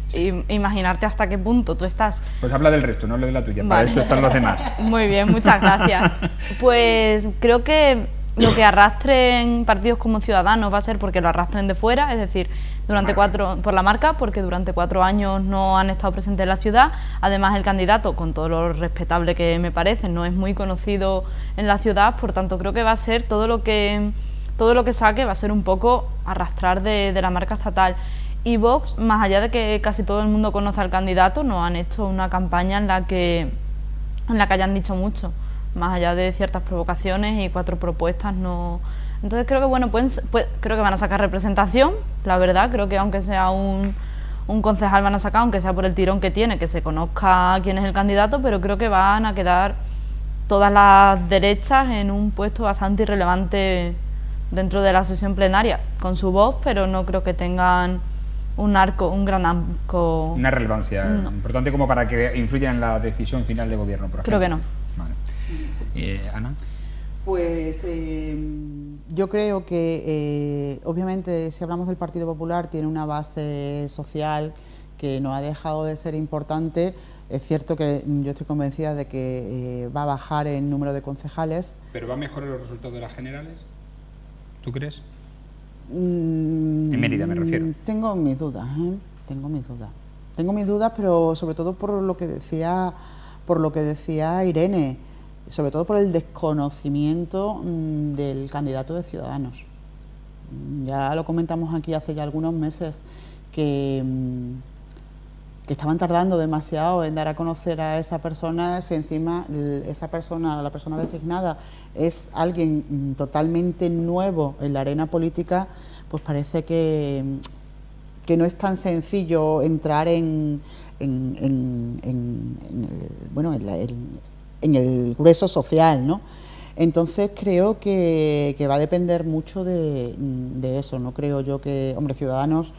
imaginarte hasta qué punto tú estás... Pues habla del resto, no hable de la tuya, Vale. para eso están los demás. Muy bien, muchas gracias. Pues creo que lo que arrastren partidos como Ciudadanos va a ser porque lo arrastren de fuera, es decir, por la marca, porque durante 4 años no han estado presentes en la ciudad. Además, el candidato, con todo lo respetable que me parece, no es muy conocido en la ciudad, por tanto creo que va a ser todo lo que saque va a ser un poco arrastrar de la marca estatal. Y Vox, más allá de que casi todo el mundo conoce al candidato, no han hecho una campaña en la que hayan dicho mucho, más allá de ciertas provocaciones y 4 propuestas, no. Entonces creo que bueno, creo que van a sacar representación, la verdad, creo que aunque sea un concejal van a sacar, aunque sea por el tirón que tiene, que se conozca quién es el candidato, pero creo que van a quedar todas las derechas en un puesto bastante irrelevante dentro de la sesión plenaria, con su voz, pero no creo que tengan un gran arco. Una relevancia importante como para que influya en la decisión final de gobierno, por ejemplo. Creo que no. Vale. Ana. Pues yo creo que obviamente si hablamos del Partido Popular tiene una base social que no ha dejado de ser importante. Es cierto que yo estoy convencida de que va a bajar el número de concejales. ¿Pero va a mejorar los resultados de las generales? ¿Tú crees? En Mérida me refiero. Tengo mis dudas, Tengo mis dudas, pero sobre todo por lo que decía Irene, sobre todo por el desconocimiento del candidato de Ciudadanos. Ya lo comentamos aquí hace ya algunos meses que estaban tardando demasiado en dar a conocer a esa persona, si encima la persona designada es alguien totalmente nuevo en la arena política, pues parece que no es tan sencillo entrar en el grueso social, ¿no? Entonces creo que va a depender mucho de eso. No creo yo que, hombre, Ciudadanos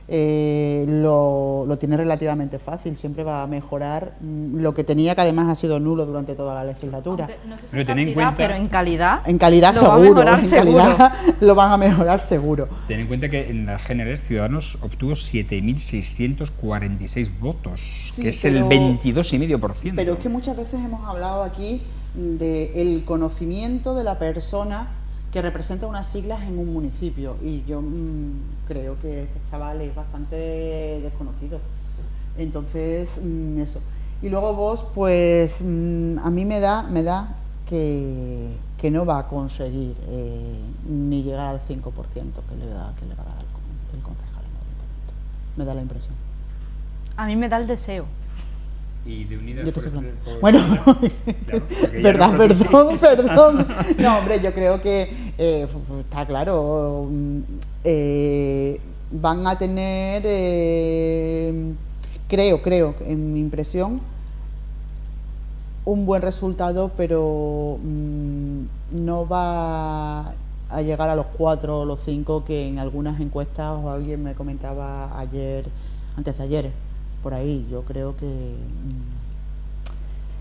lo tiene relativamente fácil, siempre va a mejorar lo que tenía, que además ha sido nulo durante toda la legislatura. Aunque, no sé si pero ten en cuenta, pero en calidad seguro, en calidad lo van a mejorar seguro. Ten en cuenta que en las generales Ciudadanos obtuvo 7.646 votos, Sí, que es el 22,5%. Pero es que muchas veces hemos hablado aquí del conocimiento de la persona que representa unas siglas en un municipio, y yo creo que este chaval es bastante desconocido. Entonces, eso. Y luego vos, pues a mí me da que no va a conseguir ni llegar al 5% que le va a dar el concejal en el ayuntamiento. Me da la impresión. A mí me da el deseo. Y de Unidas Yo te por estoy este- por- Bueno, Claro, perdón. No, hombre, yo creo que está claro. Van a tener, creo, en mi impresión, un buen resultado, pero no va a llegar a los 4 o los 5 que en algunas encuestas, o alguien me comentaba antes de ayer, por ahí. Yo creo que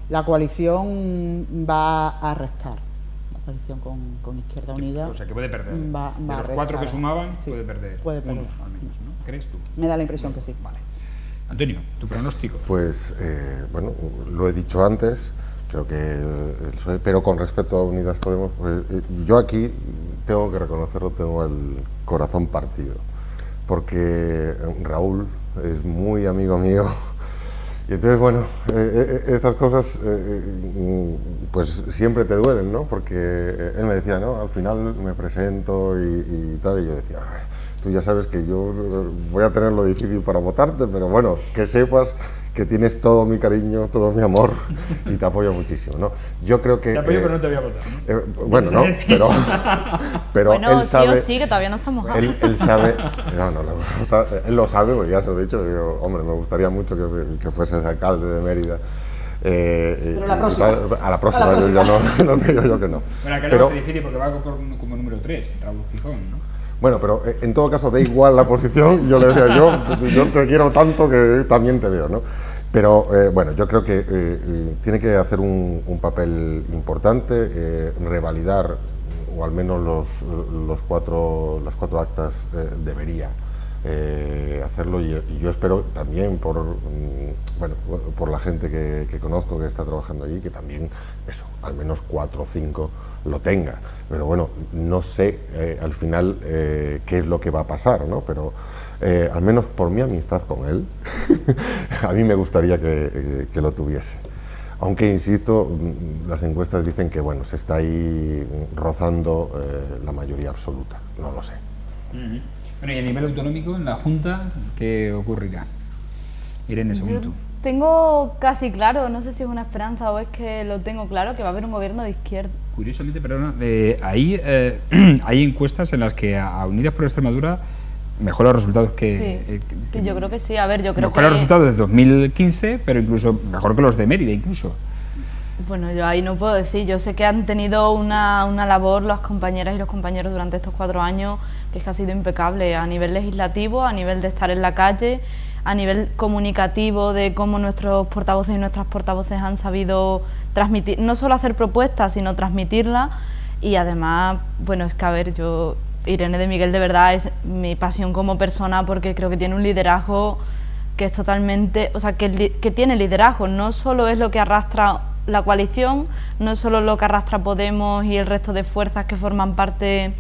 la coalición va a restar, la coalición con Izquierda Unida. O sea, que puede perder. Va de a los 4 que restar. sumaban, Sí, puede perder. puede perder. Uno, al menos, ¿no? ¿Crees tú? Me da la impresión que sí. Vale. Antonio, tu pronóstico. Pues, bueno, lo he dicho antes, creo que pero con respecto a Unidas Podemos, pues, yo aquí tengo que reconocerlo, tengo el corazón partido, porque Raúl es muy amigo mío, y entonces, bueno, estas cosas pues siempre te duelen, ¿no? Porque él me decía, ¿no? Al final me presento y tal, y yo decía, tú ya sabes que yo voy a tener lo difícil para votarte, pero bueno, que sepas que tienes todo mi cariño, todo mi amor, y te apoyo muchísimo, ¿no? Yo creo que... Te apoyo, pero no te voy a votar, ¿no? Bueno, no, pero Bueno, él sabe... sí, que todavía no se ha mojado. Él sabe... No, él lo sabe, porque ya se lo he dicho, yo, hombre, me gustaría mucho que fueses alcalde de Mérida. Pero la próxima. A la próxima, yo ya no digo yo que no. Bueno, acá Pero, es difícil porque va como número 3, Raúl Gijón, ¿no? bueno, pero en todo caso da igual la posición, yo le decía, yo te quiero tanto que también te veo, ¿no? Pero bueno, yo creo que tiene que hacer un papel importante, revalidar, o al menos las cuatro actas debería hacerlo, y yo espero también por la gente que conozco que está trabajando allí, que también eso, al menos 4 o 5 lo tenga. Pero bueno, no sé al final qué es lo que va a pasar, ¿no? Pero al menos por mi amistad con él, a mí me gustaría que lo tuviese. Aunque, insisto, las encuestas dicen que bueno, se está ahí rozando la mayoría absoluta, no lo sé. Bueno, y a nivel autonómico, en la Junta, ¿qué ocurrirá? Irene, según tú. Tengo casi claro, no sé si es una esperanza o es que lo tengo claro, que va a haber un gobierno de izquierda. Curiosamente, perdona, hay encuestas en las que a Unidas por Extremadura mejora los resultados que... Sí, yo creo que sí. A ver, yo creo mejora que... los resultados de 2015, pero incluso mejor que los de Mérida, incluso. Bueno, yo ahí no puedo decir. Yo sé que han tenido una labor las compañeras y los compañeros durante estos 4 años que es que ha sido impecable a nivel legislativo, a nivel de estar en la calle, a nivel comunicativo de cómo nuestros portavoces y nuestras portavoces han sabido transmitir, no solo hacer propuestas, sino transmitirlas. Y además, bueno, es que a ver, Irene de Miguel de verdad es mi pasión como persona, porque creo que tiene un liderazgo que es totalmente, o sea, que tiene liderazgo, no solo es lo que arrastra la coalición, no es solo lo que arrastra Podemos y el resto de fuerzas que forman parte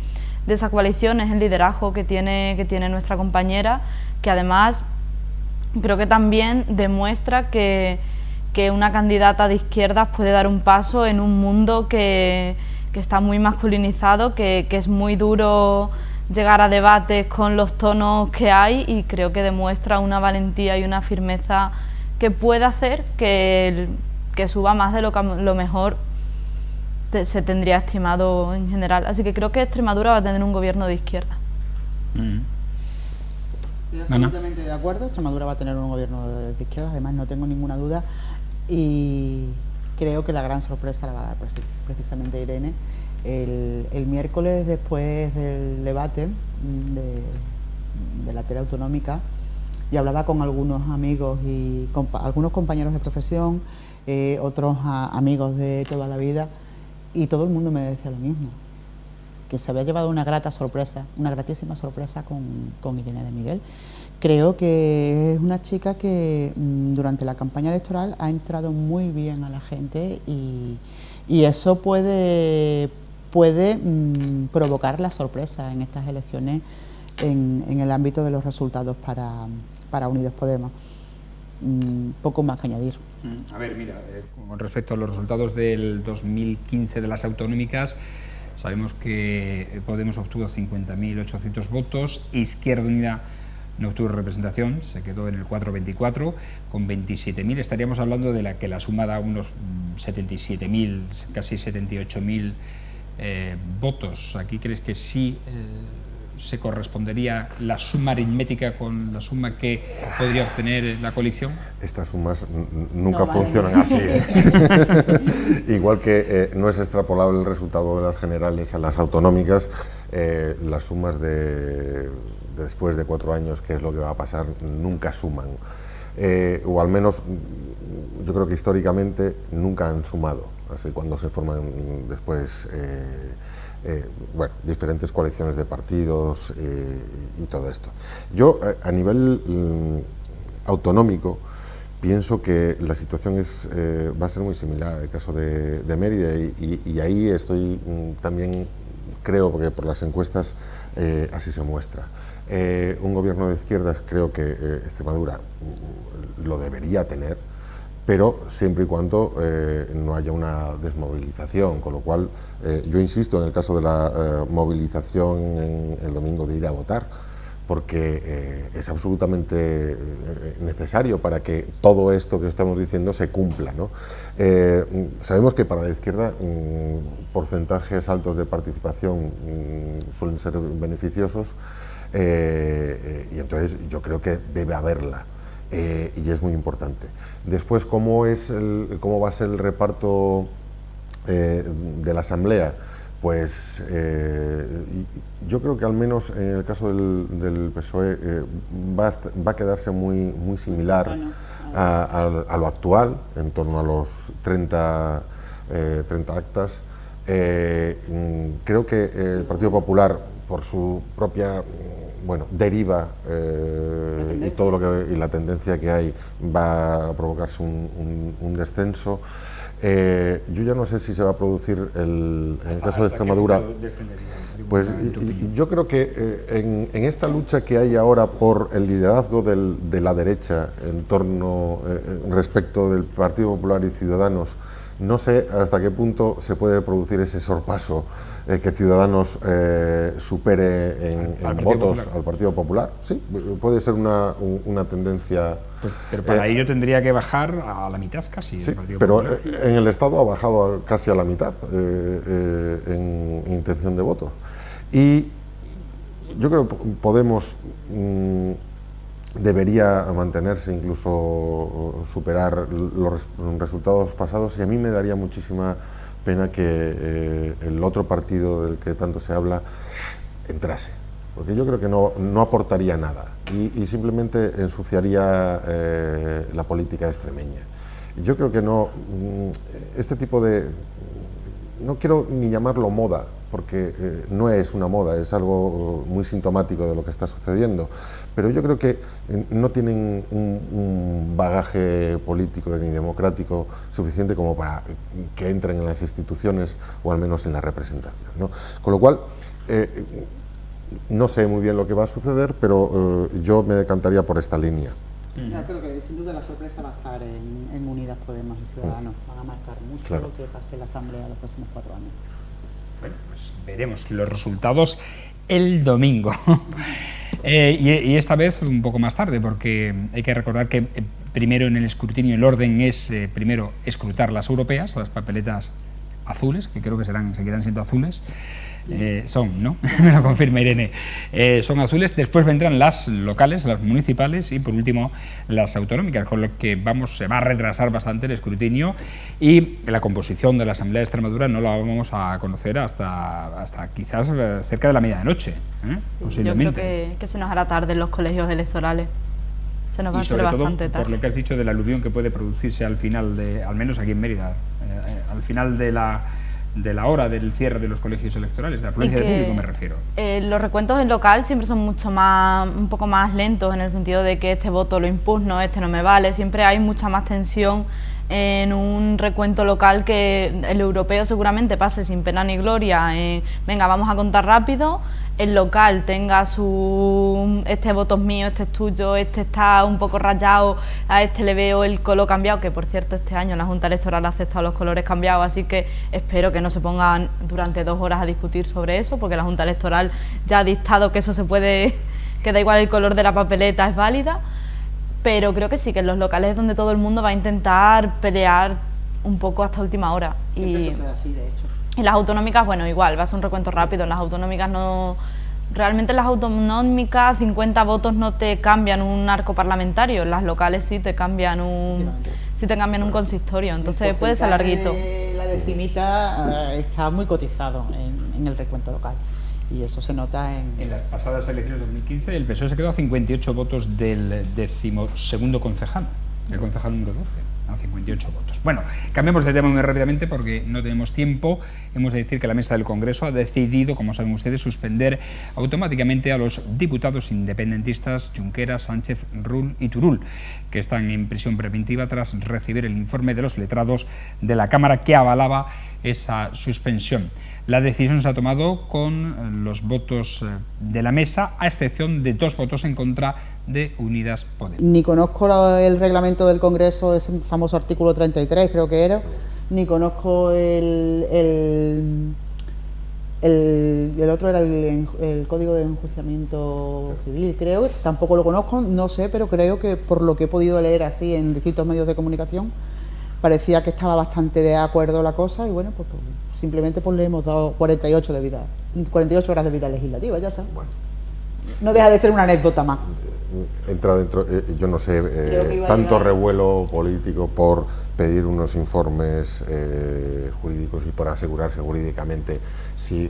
de esa coalición, es el liderazgo que tiene nuestra compañera, que además creo que también demuestra que una candidata de izquierdas puede dar un paso en un mundo que está muy masculinizado, que es muy duro llegar a debates con los tonos que hay, y creo que demuestra una valentía y una firmeza que puede hacer que suba más de lo mejor se tendría estimado en general. Así que creo que Extremadura va a tener un gobierno de izquierda. Estoy absolutamente de acuerdo, Extremadura va a tener un gobierno de izquierda, además no tengo ninguna duda, y creo que la gran sorpresa la va a dar precisamente Irene. El miércoles, después del debate de la tele autonómica, yo hablaba con algunos amigos y algunos compañeros de profesión, otros amigos de toda la vida, y todo el mundo me decía lo mismo, que se había llevado una grata sorpresa, una gratísima sorpresa con Irene de Miguel. Creo que es una chica que durante la campaña electoral ha entrado muy bien a la gente, y eso puede provocar la sorpresa en estas elecciones en el ámbito de los resultados para Unidos Podemos. Poco más que añadir. A ver, mira, con respecto a los resultados del 2015 de las autonómicas, sabemos que Podemos obtuvo 50.800 votos, Izquierda Unida no obtuvo representación, se quedó en el 424, con 27.000, estaríamos hablando de que la suma da unos 77.000, casi 78.000 votos. ¿Aquí crees que sí se correspondería la suma aritmética con la suma que podría obtener la coalición? Estas sumas nunca funcionan así, ¿eh? Igual que no es extrapolable el resultado de las generales a las autonómicas, las sumas después de 4 años, qué es lo que va a pasar, nunca suman. O al menos yo creo que históricamente nunca han sumado, así cuando se forman después diferentes coaliciones de partidos y todo esto. Yo a nivel autonómico pienso que la situación va a ser muy similar al caso de Mérida, y ahí estoy también, creo, porque por las encuestas así se muestra. Un gobierno de izquierdas creo que Extremadura lo debería tener, pero siempre y cuando no haya una desmovilización, con lo cual yo insisto en el caso de la movilización en el domingo, de ir a votar, porque es absolutamente necesario para que todo esto que estamos diciendo se cumpla, ¿no? Sabemos que para la izquierda porcentajes altos de participación suelen ser beneficiosos, y entonces yo creo que debe haberla. Y es muy importante. Después, ¿cómo va a ser el reparto de la Asamblea? Pues yo creo que al menos en el caso del PSOE va a quedarse muy similar a lo actual, en torno a los 30 actas. Creo que el Partido Popular, por su propia deriva y todo y la tendencia que hay, va a provocarse un descenso. Yo ya no sé si se va a producir en el caso de Extremadura. Pues yo creo que en esta lucha que hay ahora por el liderazgo de la derecha en torno respecto del Partido Popular y Ciudadanos, no sé hasta qué punto se puede producir ese sorpaso, que Ciudadanos supere en votos al Partido Popular. Sí, puede ser una tendencia. Pues, pero para ello tendría que bajar a la mitad casi. Sí, el Partido pero Popular. En el Estado ha bajado casi a la mitad en intención de voto. Y yo creo que Podemos debería mantenerse, incluso superar los resultados pasados, y a mí me daría muchísima pena que el otro partido del que tanto se habla entrase, porque yo creo que no aportaría nada y simplemente ensuciaría la política extremeña. Yo creo que este tipo de... no quiero ni llamarlo moda, porque no es una moda, es algo muy sintomático de lo que está sucediendo, pero yo creo que no tienen un bagaje político ni democrático suficiente como para que entren en las instituciones o al menos en la representación, ¿no? Con lo cual, no sé muy bien lo que va a suceder, pero yo me decantaría por esta línea. Yo creo que sin duda la sorpresa va a estar en Unidas Podemos y Ciudadanos. Van a marcar mucho lo que pase en la Asamblea los próximos 4 años. Bueno, pues veremos los resultados el domingo. Y esta vez un poco más tarde, porque hay que recordar que primero en el escrutinio el orden es primero escrutar las europeas, las papeletas azules, que creo que seguirán siendo azules. Son, ¿no? Me lo confirma Irene. Son azules, después vendrán las locales, las municipales y por último las autonómicas, con lo que se va a retrasar bastante el escrutinio y la composición de la Asamblea de Extremadura no la vamos a conocer hasta quizás cerca de la medianoche, posiblemente. Yo creo que se nos hará tarde en los colegios electorales. Se nos va a hacer bastante tarde. Por lo que has dicho del aluvión que puede producirse al final al menos aquí en Mérida, al final de la hora del cierre de los colegios electorales, de afluencia de público me refiero. Los recuentos en local siempre son un poco más lentos, en el sentido de que este voto lo impugno, este no me vale, siempre hay mucha más tensión en un recuento local que el europeo seguramente pase sin pena ni gloria, venga, vamos a contar rápido, el local tenga este voto es mío, este es tuyo, este está un poco rayado, a este le veo el color cambiado, que por cierto este año la Junta Electoral ha aceptado los colores cambiados, así que espero que no se pongan durante 2 horas a discutir sobre eso, porque la Junta Electoral ya ha dictado que eso se puede, que da igual el color de la papeleta, es válida, pero creo que sí, que en los locales es donde todo el mundo va a intentar pelear un poco hasta última hora. Siempre sucede así, de hecho. Y las autonómicas, bueno, igual, va a ser un recuento rápido. En las autonómicas no... Realmente en las autonómicas 50 votos no te cambian un arco parlamentario. En las locales sí te cambian un consistorio. Entonces puede ser larguito. La decimita está muy cotizado en el recuento local. Y eso se nota en las pasadas elecciones de 2015 el PSOE se quedó a 58 votos del 12º concejal, del concejal número 12. A 58 votos. Bueno, cambiamos de tema muy rápidamente porque no tenemos tiempo. Hemos de decir que la Mesa del Congreso ha decidido, como saben ustedes, suspender automáticamente a los diputados independentistas Junqueras, Sánchez, Rull y Turull, que están en prisión preventiva tras recibir el informe de los letrados de la Cámara que avalaba esa suspensión. La decisión se ha tomado con los votos de la mesa, a excepción de 2 votos en contra de Unidas Podemos. Ni conozco el reglamento del Congreso, ese famoso artículo 33 creo que era, ni conozco el otro era el Código de Enjuiciamiento Civil, creo, tampoco lo conozco, no sé, pero creo que por lo que he podido leer así en distintos medios de comunicación, parecía que estaba bastante de acuerdo la cosa y bueno, pues simplemente le hemos dado 48 horas de vida legislativa, ya está. Bueno. No deja de ser una anécdota más. Entra dentro, yo no sé, tanto revuelo político por pedir unos informes jurídicos y por asegurarse jurídicamente si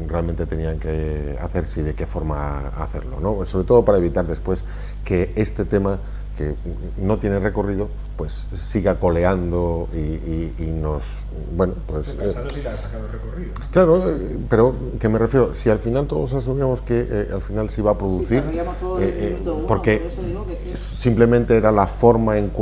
realmente tenían que hacerse y de qué forma hacerlo, ¿no? Sobre todo para evitar después que este tema que no tiene recorrido, pues siga coleando y nos... Bueno, pues... Casado sí te ha sacado recorrido, ¿no? Claro, pero que me refiero, si al final todos asumíamos que al final se iba a producir, porque simplemente era la forma en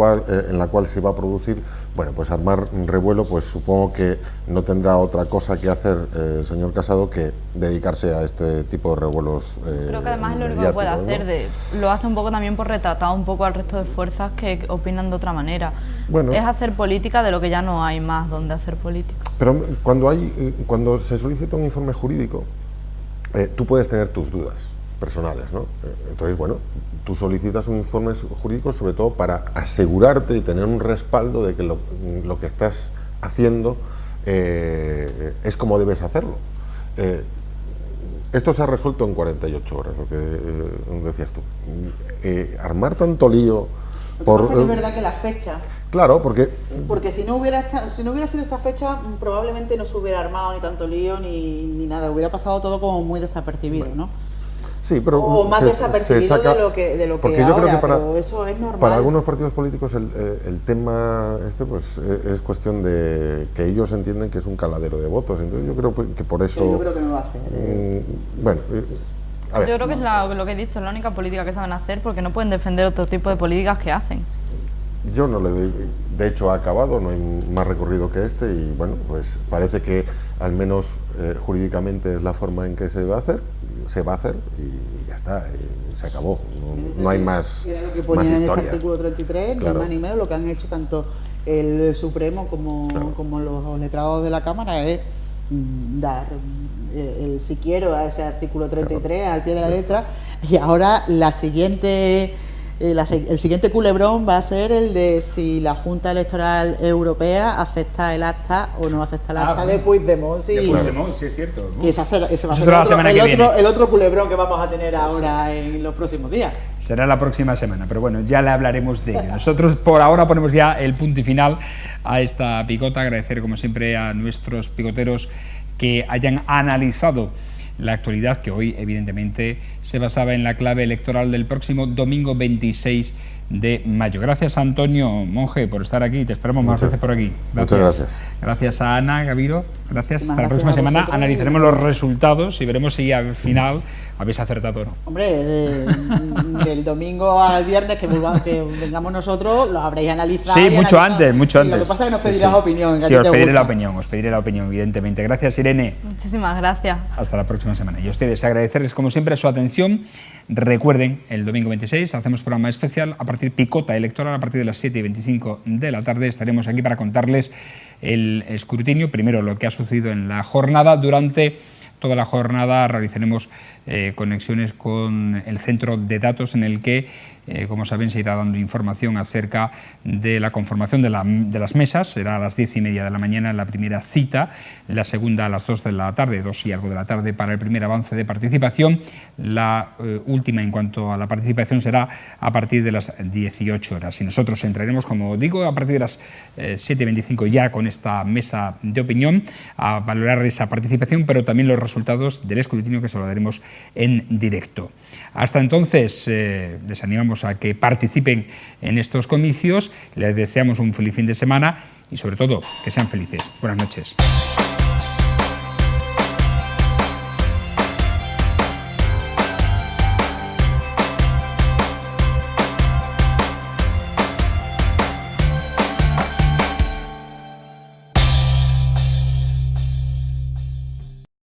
la cual se iba a producir, bueno, pues armar un revuelo, pues supongo que no tendrá otra cosa que hacer el señor Casado que dedicarse a este tipo de revuelos. Creo que además es lo único que puede hacer, ¿no? Lo hace un poco también por retratar un poco al resto de fuerzas que opinan de otra manera. Bueno, es hacer política de lo que ya no hay más donde hacer política. Pero cuando se solicita un informe jurídico, tú puedes tener tus dudas personales, ¿no? Entonces, bueno, tú solicitas un informe jurídico sobre todo para asegurarte y tener un respaldo de que lo que estás haciendo es como debes hacerlo. Esto se ha resuelto en 48 horas, lo que decías tú. Armar tanto lío... Lo que pasa es que es verdad que la fecha... Claro, porque si no hubiera sido esta fecha, probablemente no se hubiera armado ni tanto lío ni nada. Hubiera pasado todo como muy desapercibido, ¿no? Sí, pero o más desapercibido de lo que porque yo ahora, creo que pero eso es normal. Para algunos partidos políticos el tema pues es cuestión de que ellos entienden que es un caladero de votos. Entonces yo creo que por eso... Yo creo que no va a ser. Bueno... A ver. Yo creo que es lo que he dicho, es la única política que saben hacer, porque no pueden defender otro tipo de políticas que hacen. Yo no le doy, de hecho ha acabado, no hay más recorrido que este y bueno, pues parece que al menos jurídicamente es la forma en que se va a hacer y ya está, y se acabó, no hay más historia. Era lo que ponía en ese artículo 33, claro. Ni más ni menos, lo que han hecho tanto el Supremo como los letrados de la Cámara es dar el si quiero a ese artículo 33 claro. Al pie de la letra, y ahora el siguiente culebrón va a ser el de si la Junta Electoral Europea acepta el acta o no acepta el acta de Puigdemont. Sí, sí es cierto. Y ese va a ser el otro culebrón que vamos a tener ahora en los próximos días. Será la próxima semana, pero bueno, ya le hablaremos de ello. Nosotros por ahora ponemos ya el punto y final a esta picota. Agradecer como siempre a nuestros picoteros que hayan analizado la actualidad, que hoy evidentemente se basaba en la clave electoral del próximo domingo 26 de mayo. Gracias a Antonio Monge por estar aquí, te esperamos más veces por aquí. Muchas gracias. Gracias a Ana Gaviro, gracias. Hasta la próxima semana analizaremos los resultados y veremos si al final habéis acertado o no. Hombre, del domingo al viernes que vengamos nosotros, lo habréis analizado. Sí, mucho antes. Lo que pasa es que nos pedirás opinión. Sí, os pediré la opinión, evidentemente. Gracias, Irene. Muchísimas gracias. Hasta la próxima semana. Y a ustedes agradecerles como siempre su atención. Recuerden, el domingo 26 hacemos programa especial picota electoral a partir de las 7:25 de la tarde. Estaremos aquí para contarles el escrutinio, primero lo que ha sucedido en la jornada. Durante toda la jornada realizaremos conexiones con el centro de datos en el que, como saben, se irá dando información acerca de la conformación de las mesas. Será a las 10:30 de la mañana la primera cita, la segunda a las 2 de la tarde, 2 y algo de la tarde para el primer avance de participación. La última en cuanto a la participación será a partir de las 18 horas. Y nosotros entraremos, como digo, a partir de las 7:25 ya con esta mesa de opinión a valorar esa participación, pero también los resultados del escrutinio que se lo daremos en directo. Hasta entonces, les animamos a que participen en estos comicios, les deseamos un feliz fin de semana y sobre todo que sean felices. Buenas noches.